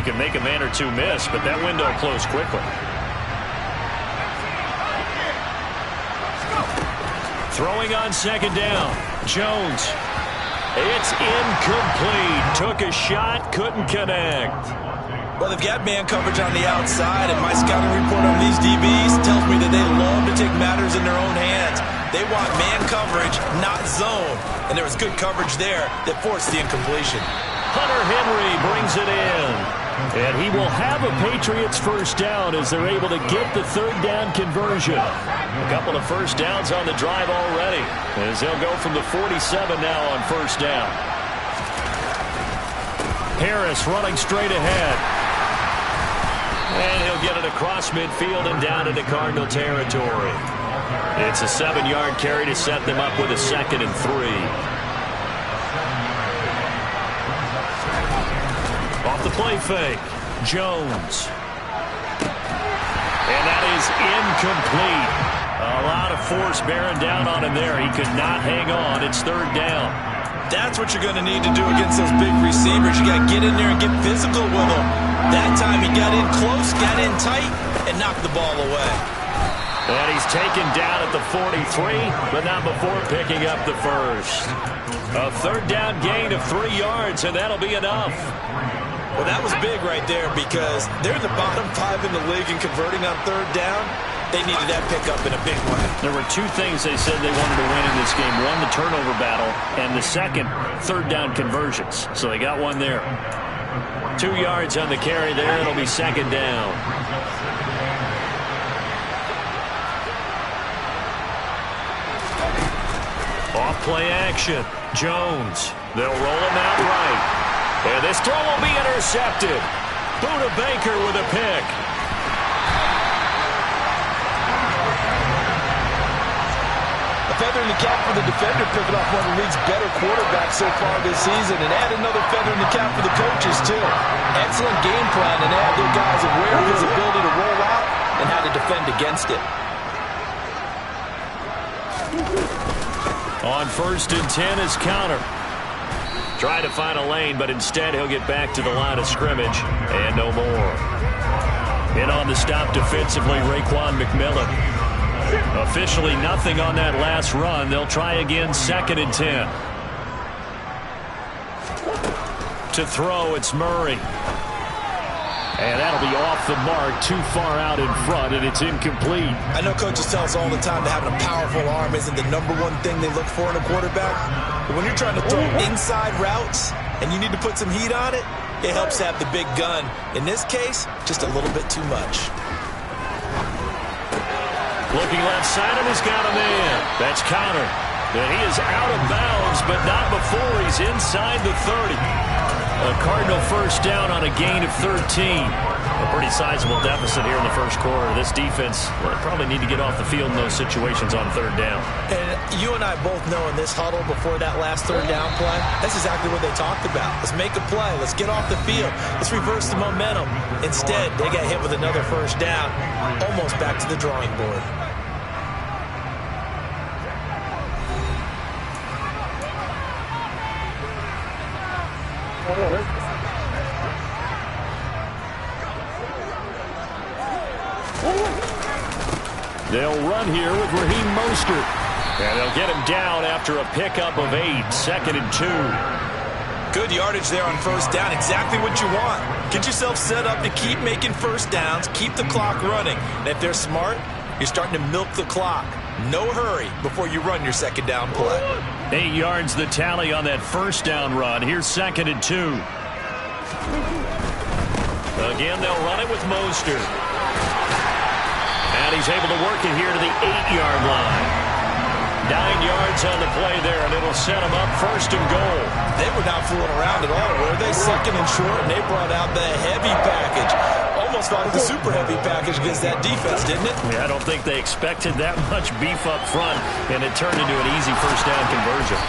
can make a man or two miss, but that window closed quickly. Throwing on second down. Jones. It's incomplete. Took a shot, couldn't connect. Well, they've got man coverage on the outside, and my scouting report on these DBs tells me that they love to take matters in their own hands. They want man coverage, not zone. And there was good coverage there that forced the incompletion. Hunter Henry brings it in. And he will have a Patriots first down as they're able to get the third down conversion. A couple of first downs on the drive already, as they'll go from the 47 now on first down. Harris running straight ahead. And he'll get it across midfield and down into Cardinal territory. It's a 7-yard carry to set them up with a 2nd and 3. Off the play fake, Jones. And that is incomplete. A lot of force bearing down on him there. He could not hang on. It's third down. That's what you're going to need to do against those big receivers. You got to get in there and get physical with them. That time he got in close, got in tight, and knocked the ball away. And he's taken down at the 43, but not before picking up the first. A third down gain of 3 yards, and that'll be enough. Well, that was big right there because they're in the bottom 5 in the league in converting on third down. They needed that pickup in a big way. There were 2 things they said they wanted to win in this game. One, the turnover battle, and the second, third down conversions. So they got one there. 2 yards on the carry there. It'll be second down. Off play action. Jones. They'll roll him out right. And this throw will be intercepted. Buda Baker with a pick. A feather in the cap for the defender, picking off one of the league's better quarterbacks so far this season. And add another feather in the cap for the coaches, too. Excellent game plan, and add their guys aware of his ability to roll out and how to defend against it. On 1st and 10 is counter. Try to find a lane, but instead he'll get back to the line of scrimmage and no more. In on the stop defensively, Raekwon McMillan. Officially nothing on that last run. They'll try again, 2nd and 10. To throw, it's Murray. And that'll be off the mark, too far out in front, and it's incomplete. I know coaches tell us all the time that having a powerful arm isn't the #1 thing they look for in a quarterback. But when you're trying to throw inside routes and you need to put some heat on it, it helps have the big gun. In this case, just a little bit too much. Looking left side, and he's got a man. That's counter. And he is out of bounds, but not before he's inside the 30. A Cardinal first down on a gain of 13. A pretty sizable deficit here in the first quarter. This defense will probably need to get off the field in those situations on third down. And you and I both know in this huddle before that last third down play, that's exactly what they talked about. Let's make a play. Let's get off the field. Let's reverse the momentum. Instead, they got hit with another first down, almost back to the drawing board. They'll run here with Raheem Mostert. And they'll get him down after a pickup of 8, 2nd and 2. Good yardage there on first down. Exactly what you want. Get yourself set up to keep making first downs, keep the clock running. And if they're smart, you're starting to milk the clock. No hurry before you run your second down play. 8 yards the tally on that first down run. Here's 2nd and 2. Again, they'll run it with Mostert. And he's able to work it here to the 8-yard line. 9 yards on the play there, and it'll set them up 1st and goal. They were not fooling around at all, were they? 2nd and short, and they brought out the heavy package. Almost like the super heavy package against that defense, didn't it? Yeah, I don't think they expected that much beef up front, and it turned into an easy first down conversion.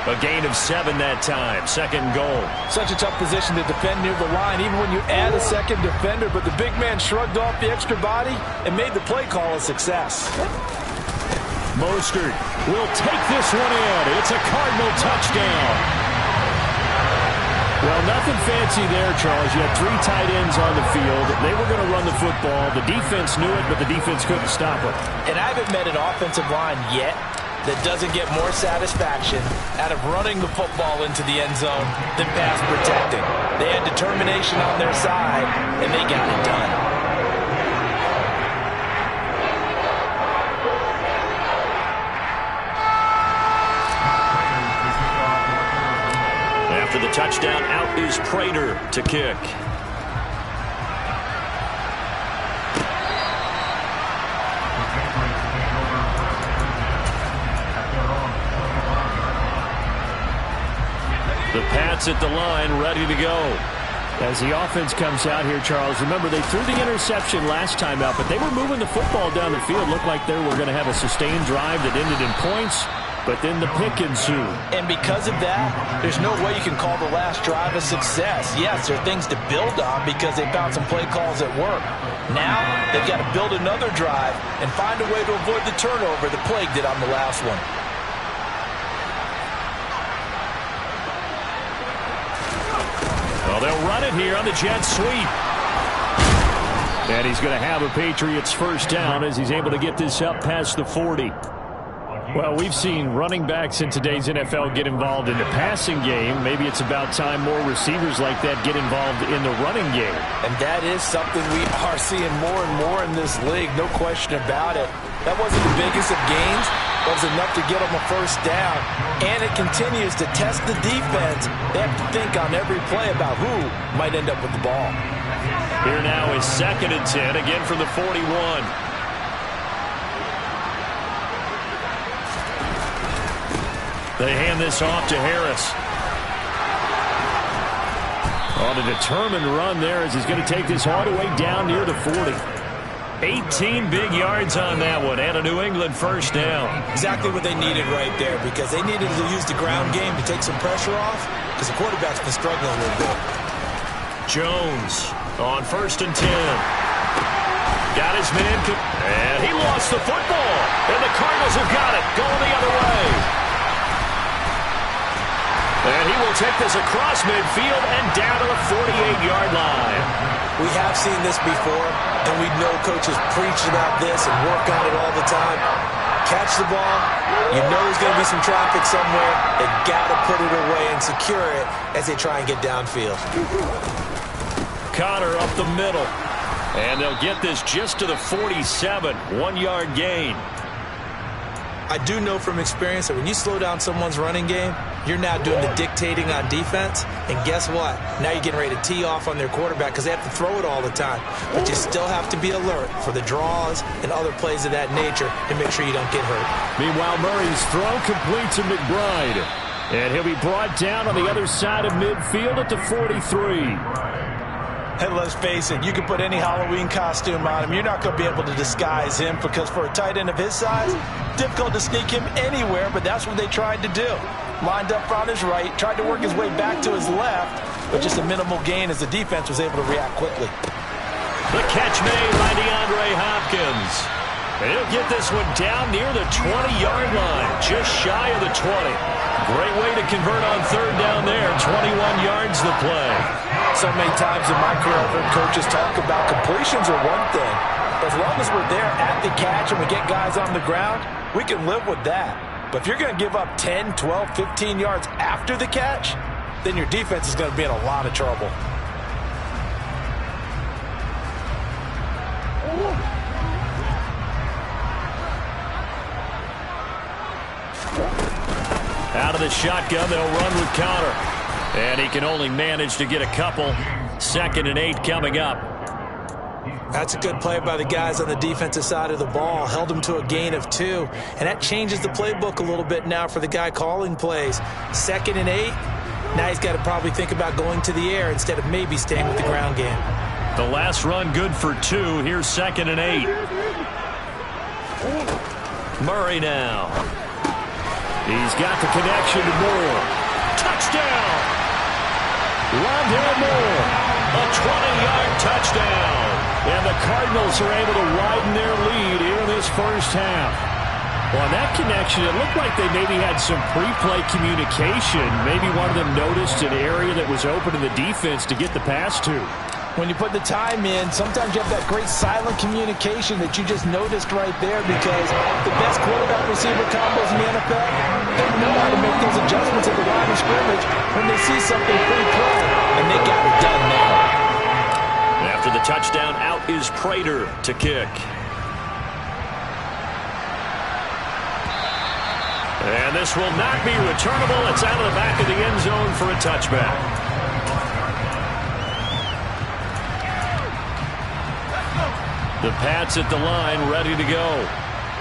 A gain of 7 that time. 2nd goal. Such a tough position to defend near the line, even when you add a second defender. But the big man shrugged off the extra body and made the play call a success. Mostert will take this one in. It's a Cardinal touchdown. Well, nothing fancy there, Charles. You had 3 tight ends on the field. They were going to run the football. The defense knew it, but the defense couldn't stop it. And I haven't met an offensive line yet that doesn't get more satisfaction out of running the football into the end zone than pass protecting. They had determination on their side, and they got it done. After the touchdown, out is Prater to kick. The Pats at the line, ready to go. As the offense comes out here, Charles, remember they threw the interception last time out, but they were moving the football down the field. Looked like they were going to have a sustained drive that ended in points, but then the pick ensued. And because of that, there's no way you can call the last drive a success. Yes, there are things to build on because they found some play calls that work. Now, they've got to build another drive and find a way to avoid the turnover the plague did on the last one. Well, they'll run it here on the jet sweep. And he's going to have a Patriots first down as he's able to get this up past the 40. Well, we've seen running backs in today's NFL get involved in the passing game. Maybe it's about time more receivers like that get involved in the running game. And that is something we are seeing more and more in this league, no question about it. That wasn't the biggest of gains, but it was enough to get them a first down. And it continues to test the defense. They have to think on every play about who might end up with the ball. Here now is 2nd and 10, again from the 41. They hand this off to Harris. On a determined run there as he's going to take this all the way down near the 40. 18 big yards on that one and a New England first down. Exactly what they needed right there because they needed to use the ground game to take some pressure off because the quarterback's been struggling a little bit. Jones on 1st and 10. Got his man, and he lost the football. And the Cardinals have got it, going the other way. And he will take this across midfield and down to the 48-yard line. We have seen this before, and we know coaches preach about this and work on it all the time. Catch the ball. You know there's going to be some traffic somewhere. They got to put it away and secure it as they try and get downfield. Connor up the middle. And they'll get this just to the 47, 1-yard gain. I do know from experience that when you slow down someone's running game, you're now doing the dictating on defense. And guess what? Now you're getting ready to tee off on their quarterback because they have to throw it all the time. But you still have to be alert for the draws and other plays of that nature to make sure you don't get hurt. Meanwhile, Murray's throw complete to McBride. And he'll be brought down on the other side of midfield at the 43. And let's face it, you can put any Halloween costume on him. You're not going to be able to disguise him because for a tight end of his size, difficult to sneak him anywhere, but that's what they tried to do. Lined up on his right, tried to work his way back to his left, but just a minimal gain as the defense was able to react quickly. The catch made by DeAndre Hopkins. And he'll get this one down near the 20-yard line, just shy of the 20. Great way to convert on 3rd down there. 21 yards the play. So many times in my career, I've heard coaches talk about completions are one thing. As long as we're there at the catch and we get guys on the ground, we can live with that. But if you're going to give up 10, 12, 15 yards after the catch, then your defense is going to be in a lot of trouble. Out of the shotgun, they'll run with Connor. And he can only manage to get a couple. 2nd and 8 coming up. That's a good play by the guys on the defensive side of the ball. Held him to a gain of 2. And that changes the playbook a little bit now for the guy calling plays. 2nd and 8. Now he's got to probably think about going to the air instead of maybe staying with the ground game. The last run good for 2. Here's 2nd and 8. Murray now. He's got the connection to Moore. Touchdown! Rondale Moore. A 20-yard touchdown. And the Cardinals are able to widen their lead here in this first half. Well, on that connection, it looked like they maybe had some pre-play communication. Maybe one of them noticed an area that was open in the defense to get the pass to. When you put the time in, sometimes you have that great silent communication that you just noticed right there, because the best quarterback-receiver combos in the NFL, they know how to make those adjustments at the line of scrimmage when they see something pre-play, and they got it done now. After the touchdown, out is Prater to kick. And this will not be returnable. It's out of the back of the end zone for a touchback. The Pats at the line, ready to go.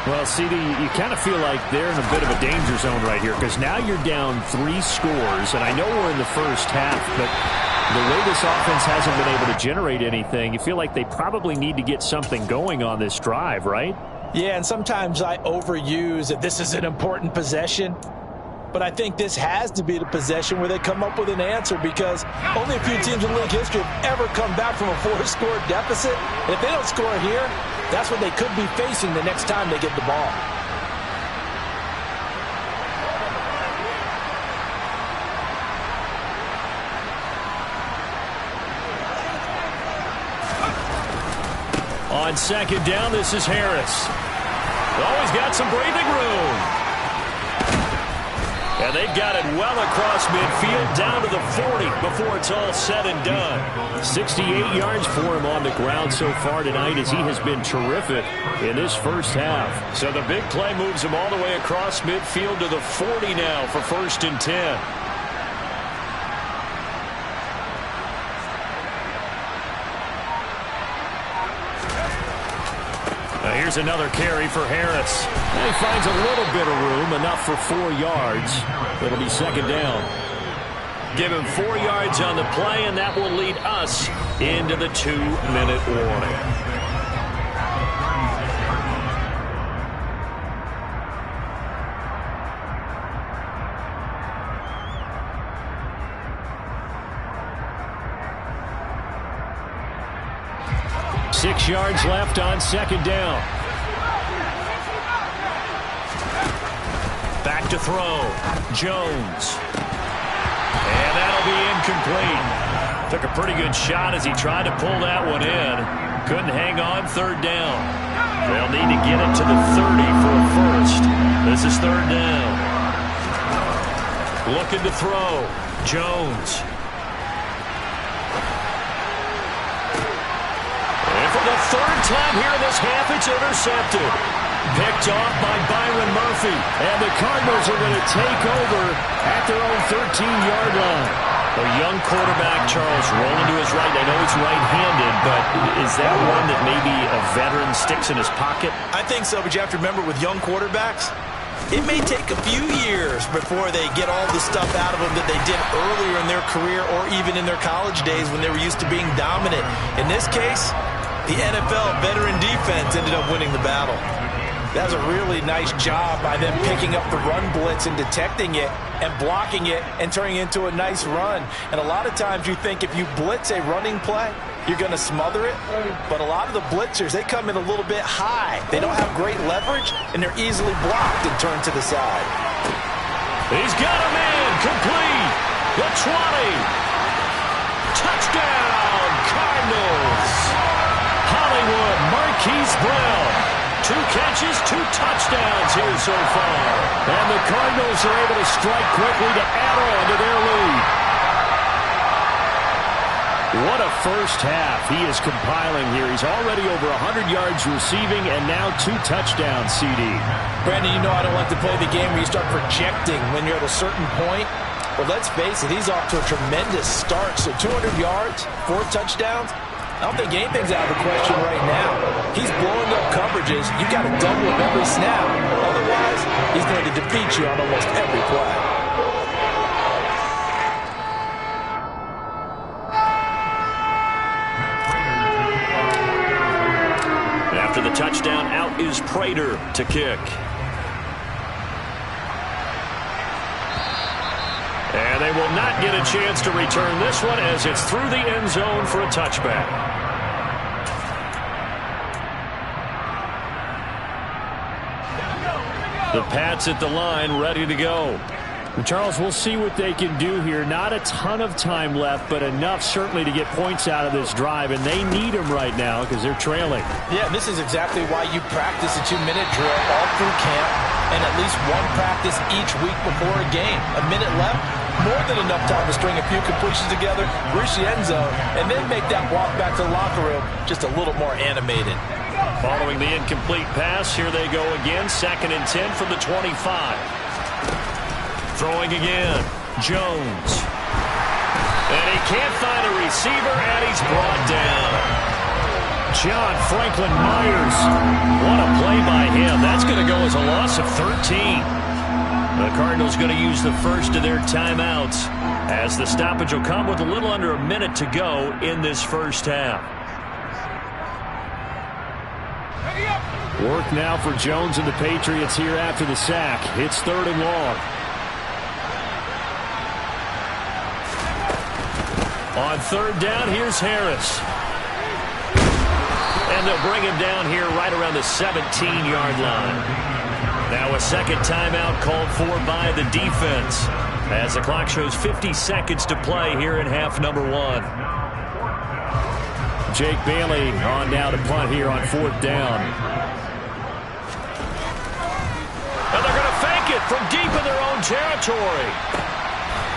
Well, CD, you kind of feel like they're in a bit of a danger zone right here, because now you're down 3 scores, and I know we're in the first half, but the way this offense hasn't been able to generate anything, you feel like they probably need to get something going on this drive, right? Yeah, and sometimes I overuse that this is an important possession. But I think this has to be the possession where they come up with an answer, because only a few teams in league history have ever come back from a 4-score deficit. And if they don't score here, that's what they could be facing the next time they get the ball. On second down, this is Harris. Always got some breathing room. And they've got it well across midfield, down to the 40 before it's all said and done. 68 yards for him on the ground so far tonight, as he has been terrific in this first half. So the big play moves him all the way across midfield to the 40 now for 1st and 10. Here's another carry for Harris. And he finds a little bit of room, enough for 4 yards. It'll be second down. Give him 4 yards on the play, and that will lead us into the 2-minute warning. Six yards left on second down. Back to throw. Jones. And that'll be incomplete. Took a pretty good shot as he tried to pull that one in. Couldn't hang on, third down. They'll need to get it to the 30 for a first. This is third down. Looking to throw. Jones. For the third time here in this half, it's intercepted. Picked off by Byron Murphy. And the Cardinals are going to take over at their own 13-yard line. A young quarterback, Charles, rolling to his right. I know he's right-handed, but is that one that maybe a veteran sticks in his pocket? I think so, but you have to remember, with young quarterbacks, it may take a few years before they get all the stuff out of them that they did earlier in their career, or even in their college days when they were used to being dominant. In this case, the NFL veteran defense ended up winning the battle. That was a really nice job by them picking up the run blitz and detecting it and blocking it and turning it into a nice run. And a lot of times you think if you blitz a running play, you're going to smother it. But a lot of the blitzers, they come in a little bit high. They don't have great leverage, and they're easily blocked and turned to the side. He's got a man complete. The 20. Touchdown, Cardinals. Hollywood Marquise Brown. 2 catches, 2 touchdowns here so far. And the Cardinals are able to strike quickly to add on to their lead. What a first half he is compiling here. He's already over 100 yards receiving and now 2 touchdowns, CD. Brandon, you know I don't like to play the game where you start projecting when you're at a certain point. But let's face it, he's off to a tremendous start. So 200 yards, 4 touchdowns. I don't think anything's out of the question right now. He's blowing up coverages. You've got to double him every snap. Otherwise, he's going to defeat you on almost every play. After the touchdown, out is Prater to kick. And they will not get a chance to return this one as it's through the end zone for a touchback. The Pats at the line, ready to go. Charles, we'll see what they can do here. Not a ton of time left, but enough certainly to get points out of this drive, and they need them right now because they're trailing. Yeah, this is exactly why you practice a 2-minute drill all through camp and at least one practice each week before a game. A minute left, more than enough time to string a few completions together, reach the end zone, and then make that walk back to the locker room just a little more animated. Following the incomplete pass, here they go again. 2nd and 10 from the 25. Throwing again, Jones. And he can't find a receiver, and he's brought down. John Franklin Myers. What a play by him. That's going to go as a loss of 13. The Cardinals going to use the first of their timeouts as the stoppage will come with a little under a minute to go in this first half. Work now for Jones and the Patriots here after the sack. It's 3rd and long. On 3rd down, here's Harris. And they'll bring him down here right around the 17-yard line. Now a second timeout called for by the defense as the clock shows 50 seconds to play here in half number 1. Jake Bailey on now to punt here on 4th down. And they're going to fake it from deep in their own territory.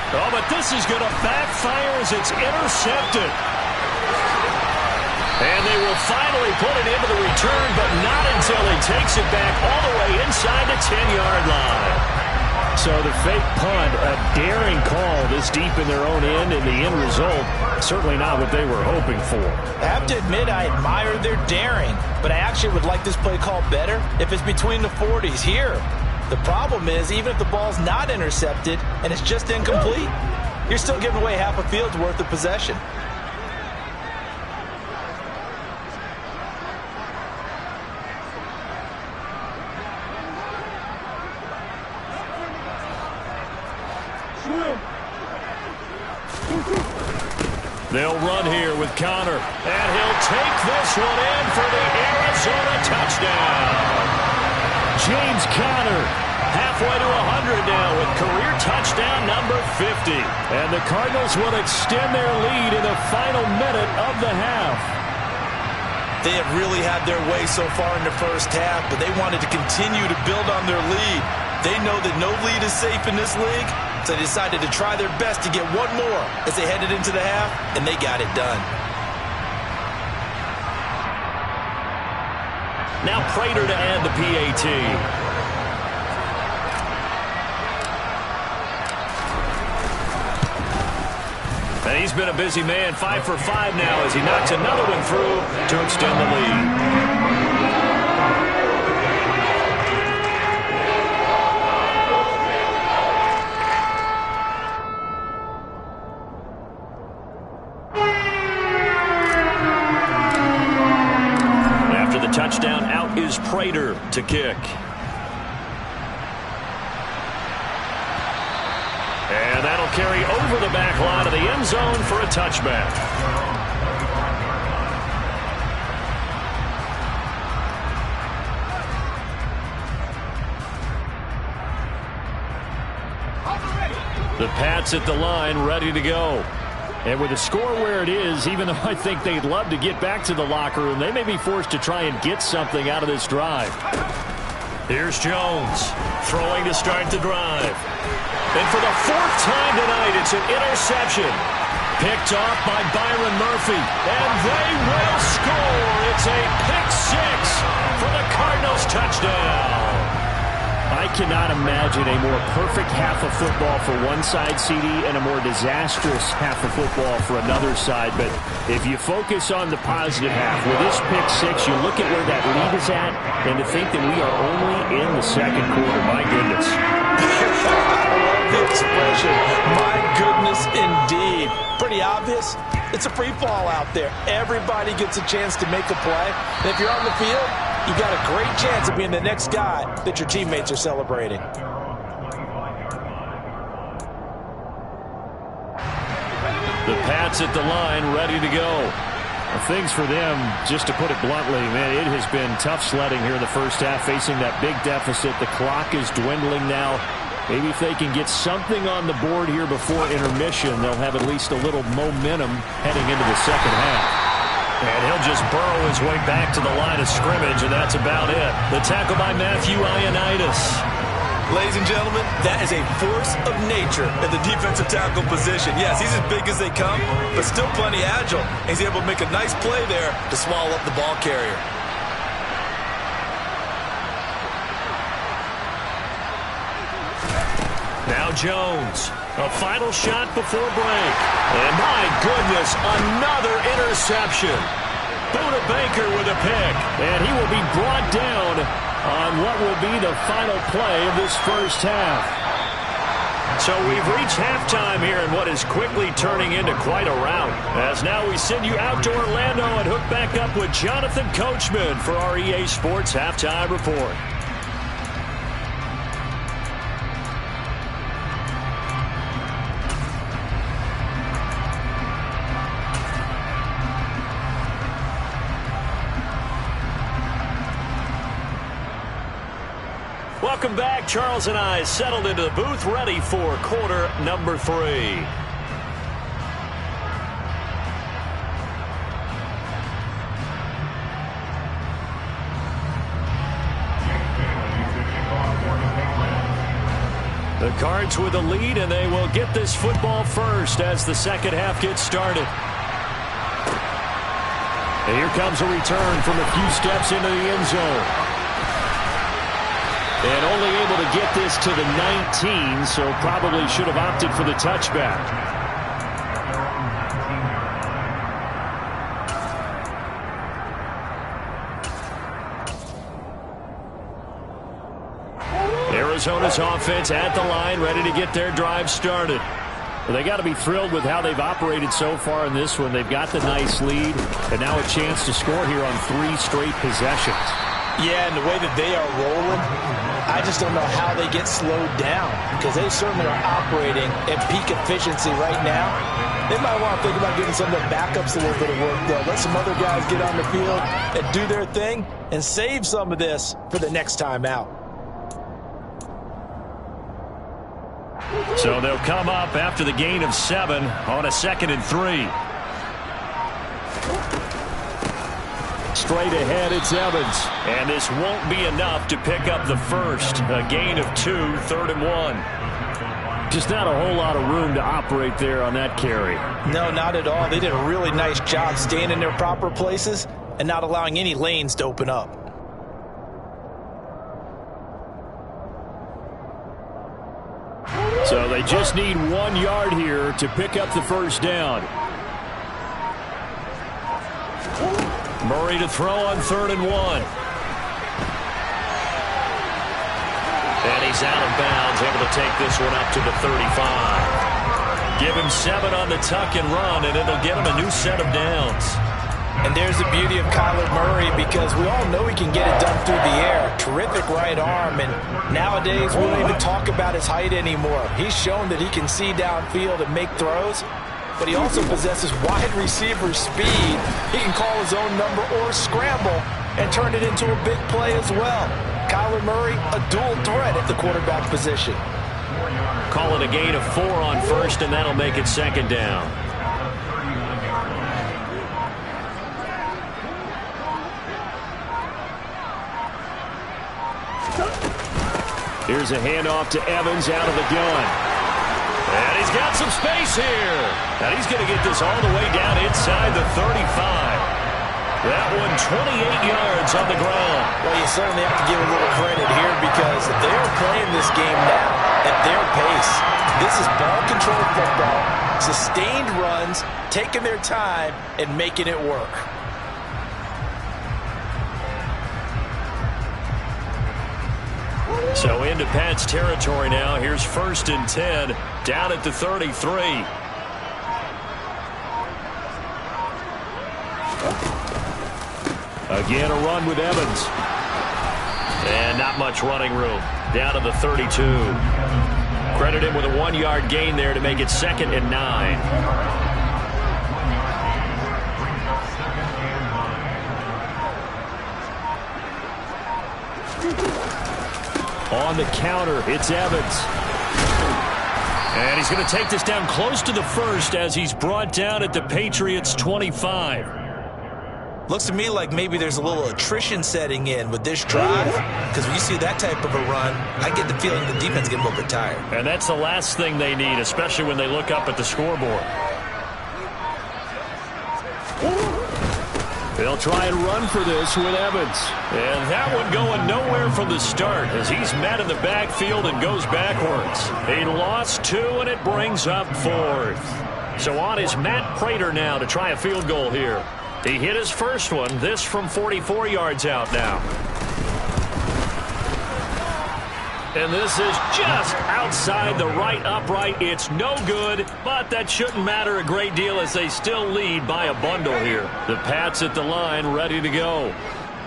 Oh, but this is going to backfire as it's intercepted. And they will finally put it into the return, but not until he takes it back all the way inside the 10-yard line. So the fake punt, a daring call this deep in their own end, and the end result, certainly not what they were hoping for. I have to admit, I admire their daring, but I actually would like this play called better if it's between the 40s here. The problem is, even if the ball's not intercepted and it's just incomplete, you're still giving away half a field's worth of possession. They'll run here with Connor, and he'll take this one in for the Arizona touchdown. James Conner, halfway to 100 now with career touchdown number 50. And the Cardinals will extend their lead in the final minute of the half. They have really had their way so far in the first half, but they wanted to continue to build on their lead. They know that no lead is safe in this league, so they decided to try their best to get one more as they headed into the half, and they got it done. Now Prater to add the PAT. And he's been a busy man, 5 for 5 now as he knocks another one through to extend the lead. Touchdown, out is Prater to kick. And that'll carry over the back line of the end zone for a touchback. The Pats at the line, ready to go. And with the score where it is, even though I think they'd love to get back to the locker room, they may be forced to try and get something out of this drive. Here's Jones throwing to start the drive. And for the 4th time tonight, it's an interception. Picked off by Byron Murphy. And they will score. It's a pick 6 for the Cardinals touchdown. I cannot imagine a more perfect half of football for one side, CD, and a more disastrous half of football for another side. But if you focus on the positive half, with this pick 6, you look at where that lead is at, and to think that we are only in the second quarter. My goodness. I love the expression. My goodness, indeed. Pretty obvious. It's a free fall out there. Everybody gets a chance to make a play. And if you're on the field, you got a great chance of being the next guy that your teammates are celebrating. The Pats at the line, ready to go. Things for them, just to put it bluntly, man, it has been tough sledding here in the first half, facing that big deficit. The clock is dwindling now. Maybe if they can get something on the board here before intermission, they'll have at least a little momentum heading into the second half. And he'll just burrow his way back to the line of scrimmage, and that's about it. The tackle by Matthew Ioannidis. Ladies and gentlemen, that is a force of nature at the defensive tackle position. Yes, he's as big as they come, but still plenty agile. He's able to make a nice play there to swallow up the ball carrier. Now Jones. A final shot before break. And my goodness, another interception. Buda Baker with a pick. And he will be brought down on what will be the final play of this first half. So we've reached halftime here in what is quickly turning into quite a rout. As now we send you out to Orlando and hook back up with Jonathan Coachman for our EA Sports Halftime Report. Welcome back. Charles and I settled into the booth, ready for quarter number 3. The Cards with a lead, and they will get this football first as the second half gets started. And here comes a return from a few steps into the end zone. And only able to get this to the 19, so probably should have opted for the touchback. Arizona's offense at the line, ready to get their drive started. Well, they got to be thrilled with how they've operated so far in this one. They've got the nice lead, and now a chance to score here on 3 straight possessions. Yeah, and the way that they are rolling, I just don't know how they get slowed down, because they certainly are operating at peak efficiency right now. They might want to think about giving some of their backups a little bit of work there. Let some other guys get on the field and do their thing and save some of this for the next time out. So they'll come up after the gain of 7 on a 2nd and 3. Straight ahead, it's Evans. And this won't be enough to pick up the first. A gain of 2, 3rd and 1. Just not a whole lot of room to operate there on that carry. No, not at all. They did a really nice job staying in their proper places and not allowing any lanes to open up. So they just need 1 yard here to pick up the first down. Murray to throw on 3rd and 1. And he's out of bounds, able to take this one up to the 35. Give him 7 on the tuck and run, and it'll get him a new set of downs. And there's the beauty of Kyler Murray, because we all know he can get it done through the air. Terrific right arm, and nowadays we don't even talk about his height anymore. He's shown that he can see downfield and make throws, but he also possesses wide receiver speed. He can call his own number or scramble and turn it into a big play as well. Kyler Murray, a dual threat at the quarterback position. Call it a gain of 4 on first, and that'll make it 2nd down. Here's a handoff to Evans out of the gun. And he's got some space here. And he's going to get this all the way down inside the 35. That one 28 yards on the ground. Well, you certainly have to give a little credit here, because they're playing this game now at their pace. This is ball control football, sustained runs, taking their time and making it work. So into Pat's territory now. Here's 1st and 10 down at the 33. Again, a run with Evans. And not much running room. Down to the 32. Credit him with a 1-yard gain there to make it 2nd and 9. On the counter, it's Evans. And he's going to take this down close to the first as he's brought down at the Patriots' 25. Looks to me like maybe there's a little attrition setting in with this drive, because when you see that type of a run, I get the feeling the defense is getting a little bit tired. And that's the last thing they need, especially when they look up at the scoreboard. They'll try and run for this with Evans. And that one going nowhere from the start as he's met in the backfield and goes backwards. He lost 2, and it brings up 4th. So on is Matt Prater now to try a field goal here. He hit his first one, this from 44 yards out now. And this is just outside the right upright. It's no good, but that shouldn't matter a great deal as they still lead by a bundle here. The Pats at the line ready to go.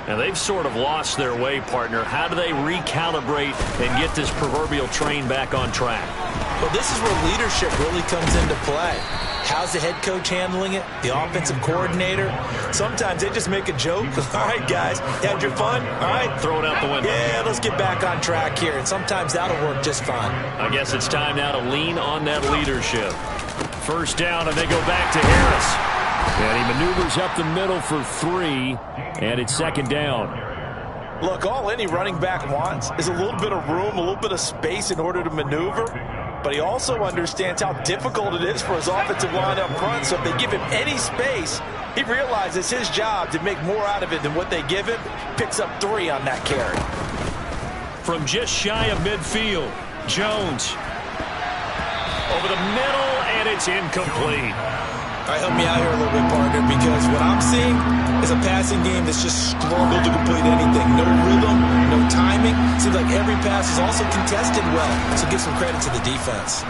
And they've sort of lost their way, partner. How do they recalibrate and get this proverbial train back on track? Well, this is where leadership really comes into play. How's the head coach handling it? The offensive coordinator? Sometimes they just make a joke. All right, guys, you had your fun? All right. Throw it out the window. Yeah, let's get back on track here. And sometimes that'll work just fine. I guess it's time now to lean on that leadership. First down, and they go back to Harris. And he maneuvers up the middle for 3, and it's second down. Look, all any running back wants is a little bit of room, a little bit of space in order to maneuver. But he also understands how difficult it is for his offensive line up front. So if they give him any space, he realizes his job to make more out of it than what they give him. Picks up 3 on that carry. From just shy of midfield, Jones. Over the middle, and it's incomplete. All right, help me out here a little bit, partner, because what I'm seeing is a passing game that's just struggled to complete anything. No rhythm, no timing. Seems like every pass is also contested well, so give some credit to the defense.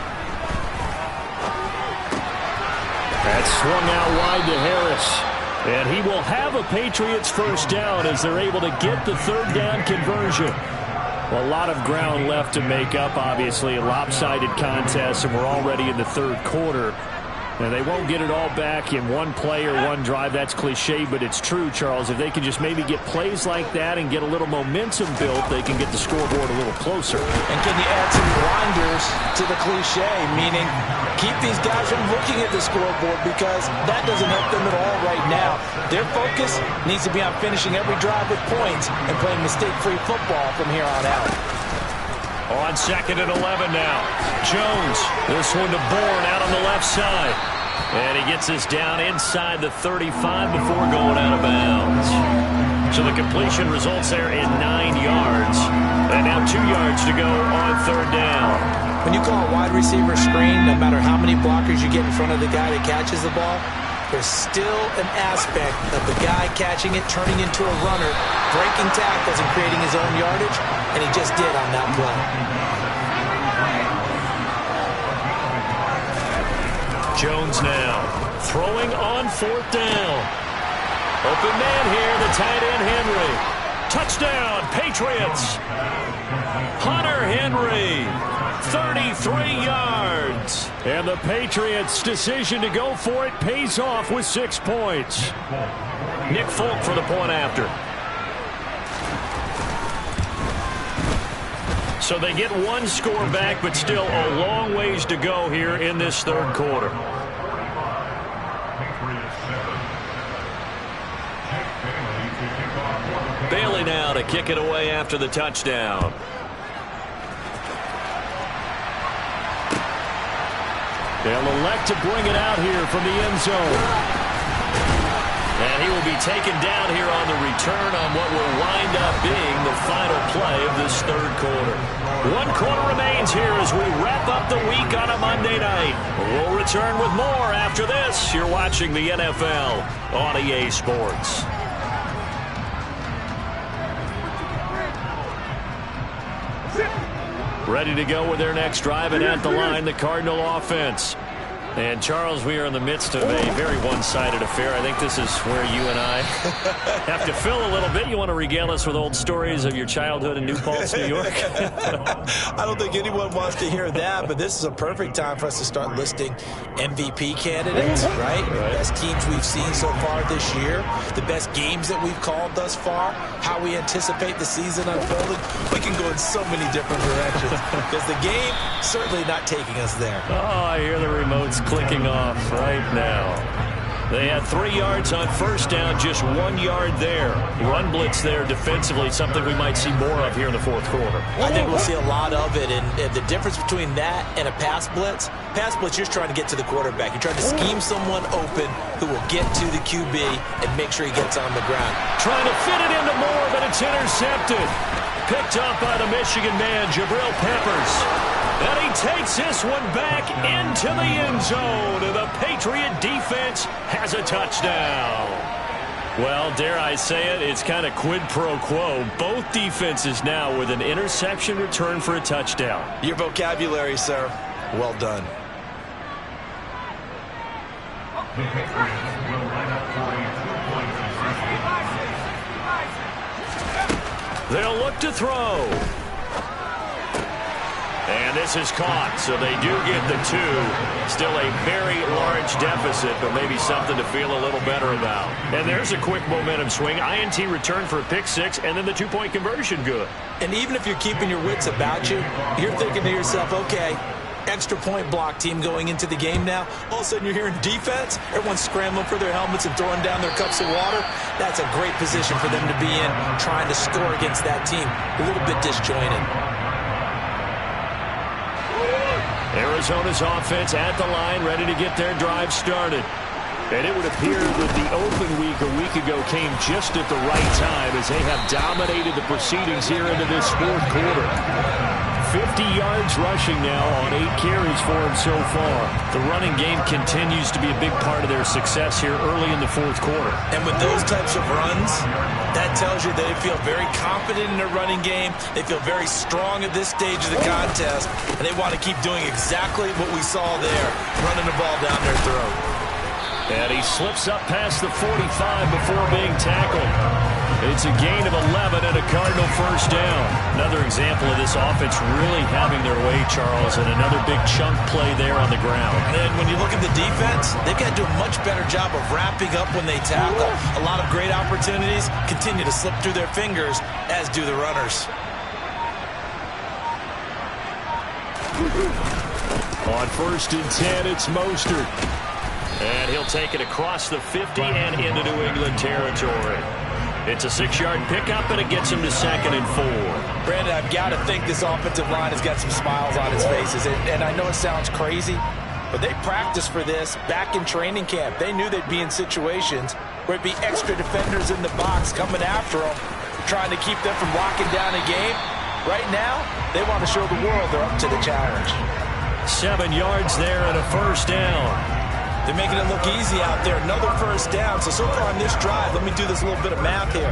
That's swung out wide to Harris. And he will have a Patriots first down as they're able to get the third down conversion. Well, a lot of ground left to make up, obviously. A lopsided contest, and we're already in the third quarter. And they won't get it all back in one play or one drive. That's cliche, but it's true, Charles. If they can just maybe get plays like that and get a little momentum built, they can get the scoreboard a little closer. And can you add some blinders to the cliche, meaning keep these guys from looking at the scoreboard, because that doesn't help them at all right now. Their focus needs to be on finishing every drive with points and playing mistake-free football from here on out. On second and 11 now. Jones, this one to Bourne out on the left side. And he gets this down inside the 35 before going out of bounds. So the completion results there in 9 yards. And now 2 yards to go on third down. When you call a wide receiver screen, no matter how many blockers you get in front of the guy that catches the ball, there's still an aspect of the guy catching it, turning into a runner, breaking tackles and creating his own yardage, and he just did on that play. Jones now throwing on fourth down. Open man here, the tight end Henry. Touchdown, Patriots. Hunter Henry, 33 yards. And the Patriots' decision to go for it pays off with 6 points. Nick Folk for the point after. So they get one score back, but still a long ways to go here in this third quarter. Bailey now to kick it away after the touchdown. They'll elect to bring it out here from the end zone. And he will be taken down here on the return on what will wind up being the final play of this third quarter. 1 quarter remains here as we wrap up the week on a Monday night. We'll return with more after this. You're watching the NFL on EA Sports. Ready to go with their next drive, and at the line, the Cardinal offense. And, Charles, we are in the midst of a very one-sided affair. I think this is where you and I have to fill a little bit. You want to regale us with old stories of your childhood in New Paltz, New York? I don't think anyone wants to hear that, but this is a perfect time for us to start listing MVP candidates, right? The best teams we've seen so far this year, the best games that we've called thus far, how we anticipate the season unfolding. We can go in so many different directions because the game certainly not taking us there. Oh, I hear the remotes clicking off right now. They had 3 yards on first down, just 1 yard there. Run blitz there defensively, something we might see more of here in the fourth quarter. I think we'll see a lot of it, and the difference between that and a pass blitz, you're trying to get to the quarterback. You're trying to scheme someone open who will get to the QB and make sure he gets on the ground. Trying to fit it into Moore, but it's intercepted. Picked up by the Michigan man, Jabril Peppers. And he takes this one back into the end zone. And the Patriot defense has a touchdown. Well, dare I say it, it's kind of quid pro quo. Both defenses now with an interception return for a touchdown. Your vocabulary, sir. Well done. They'll look to throw. And this is caught, so they do get the 2. Still a very large deficit, but maybe something to feel a little better about. And there's a quick momentum swing. INT return for a pick 6, and then the 2-point conversion good. And even if you're keeping your wits about you, you're thinking to yourself, okay, extra point block team going into the game now. All of a sudden you're hearing defense. Everyone's scrambling for their helmets and throwing down their cups of water. That's a great position for them to be in, trying to score against that team. A little bit disjointed. Arizona's offense at the line, ready to get their drive started. And it would appear that the open week a week ago came just at the right time as they have dominated the proceedings here into this fourth quarter. 50 yards rushing now on 8 carries for him so far. The running game continues to be a big part of their success here early in the fourth quarter. And with those types of runs, that tells you they feel very confident in their running game. They feel very strong at this stage of the contest, and they want to keep doing exactly what we saw there, running the ball down their throat. And he slips up past the 45 before being tackled. It's a gain of 11 and a Cardinal first down. Another example of this offense really having their way, Charles, and another big chunk play there on the ground. And when you look at the defense, they've got to do a much better job of wrapping up when they tackle. A lot of great opportunities continue to slip through their fingers, as do the runners. On 1st and 10, it's Mostert. And he'll take it across the 50 and into New England territory. It's a 6-yard pickup, and it gets him to 2nd and 4. Brandon, I've got to think this offensive line has got some smiles on its faces. And I know it sounds crazy, but they practiced for this back in training camp. They knew they'd be in situations where it'd be extra defenders in the box coming after them, trying to keep them from locking down a game. Right now, they want to show the world they're up to the challenge. 7 yards there and a first down. They're making it look easy out there. Another first down. So far on this drive, let me do this little bit of math here.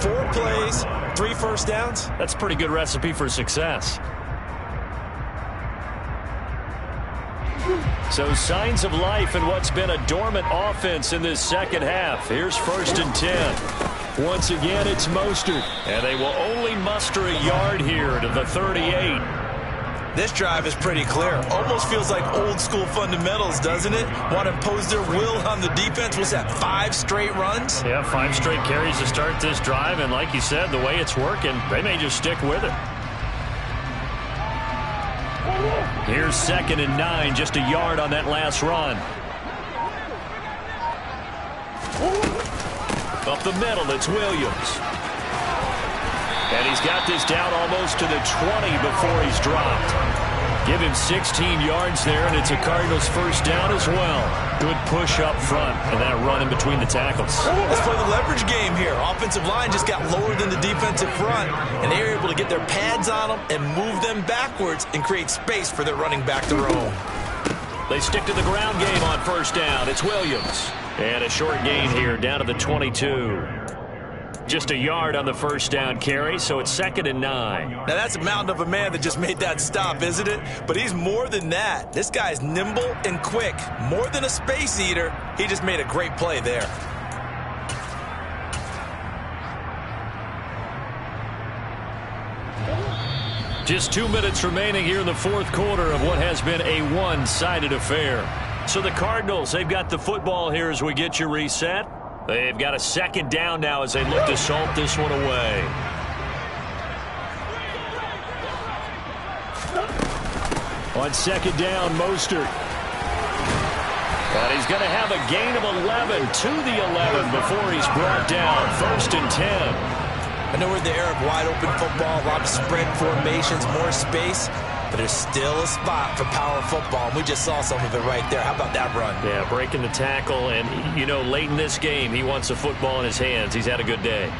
4 plays, 3 first downs. That's a pretty good recipe for success. So signs of life in what's been a dormant offense in this second half. Here's 1st and 10. Once again, it's Mostert. And they will only muster a yard here to the 38. This drive is pretty clear. Almost feels like old school fundamentals, doesn't it? Want to impose their will on the defense. What's that, 5 straight runs? Yeah, 5 straight carries to start this drive. And like you said, the way it's working, they may just stick with it. Here's 2nd and 9, just a yard on that last run. Up the middle, it's Williams. And he's got this down almost to the 20 before he's dropped. Give him 16 yards there, and it's a Cardinals first down as well. Good push up front, and that run in between the tackles. Let's play the leverage game here. Offensive line just got lower than the defensive front, and they were able to get their pads on them and move them backwards and create space for their running back to roam. They stick to the ground game on first down. It's Williams. And a short gain here down to the 22. Just a yard on the first down carry, so it's 2nd and 9. Now, that's a mountain of a man that just made that stop, isn't it? But he's more than that. This guy's nimble and quick. More than a space eater, he just made a great play there. Just 2 minutes remaining here in the fourth quarter of what has been a one-sided affair. So the Cardinals, they've got the football here as we get you reset. They've got a 2nd down now as they look to salt this one away. On 2nd down, Mostert. But he's going to have a gain of 11 to the 11 before he's brought down. 1st and 10. I know we're in the era of wide-open football, a lot of spread formations, more space, but there's still a spot for power football, and we just saw some of it right there. How about that run? Yeah, breaking the tackle, and, you know, late in this game, he wants the football in his hands. He's had a good day.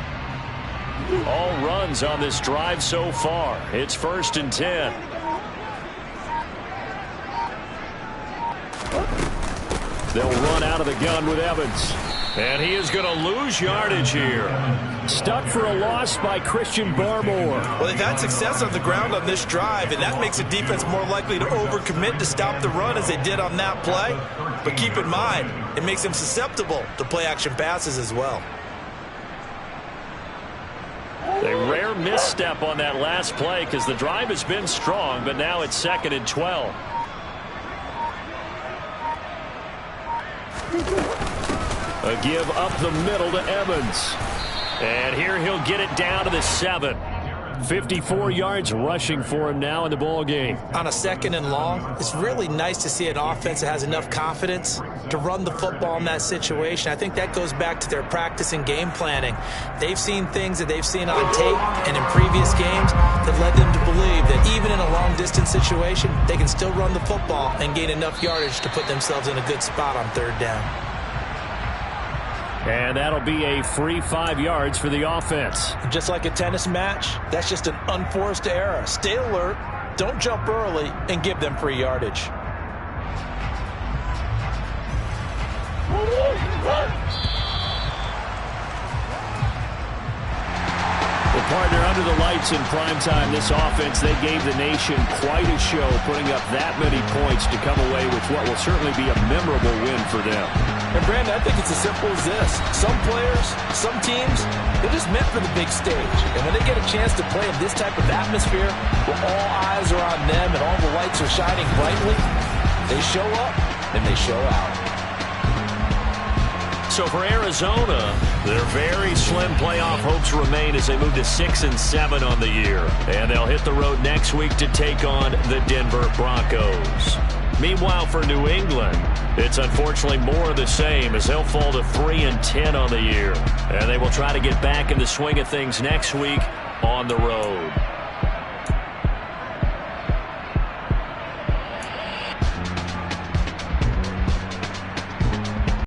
All runs on this drive so far. It's 1st and 10. They'll run out of the gun with Evans. And he is going to lose yardage here. Stuck for a loss by Christian Barmore. Well, they've had success on the ground on this drive, and that makes the defense more likely to overcommit to stop the run as they did on that play. But keep in mind, it makes them susceptible to play-action passes as well. A rare misstep on that last play because the drive has been strong, but now it's 2nd and 12. A give up the middle to Evans. And here he'll get it down to the 7. 54 yards rushing for him now in the ball game. On a 2nd and long, it's really nice to see an offense that has enough confidence to run the football in that situation. I think that goes back to their practice and game planning. They've seen things that they've seen on tape and in previous games that led them to believe that even in a long-distance situation, they can still run the football and gain enough yardage to put themselves in a good spot on 3rd down. And that'll be a free 5 yards for the offense. Just like a tennis match, that's just an unforced error. Stay alert, don't jump early, and give them free yardage. The partner under the lights in primetime, this offense, they gave the nation quite a show, putting up that many points to come away with what will certainly be a memorable win for them. And Brandon, I think it's as simple as this. Some players, some teams, they're just meant for the big stage. And when they get a chance to play in this type of atmosphere, where all eyes are on them and all the lights are shining brightly, they show up and they show out. So for Arizona, their very slim playoff hopes remain as they move to 6 and 7 on the year. And they'll hit the road next week to take on the Denver Broncos. Meanwhile, for New England, it's unfortunately more of the same as they'll fall to 3 and 10 on the year. And they will try to get back in the swing of things next week on the road.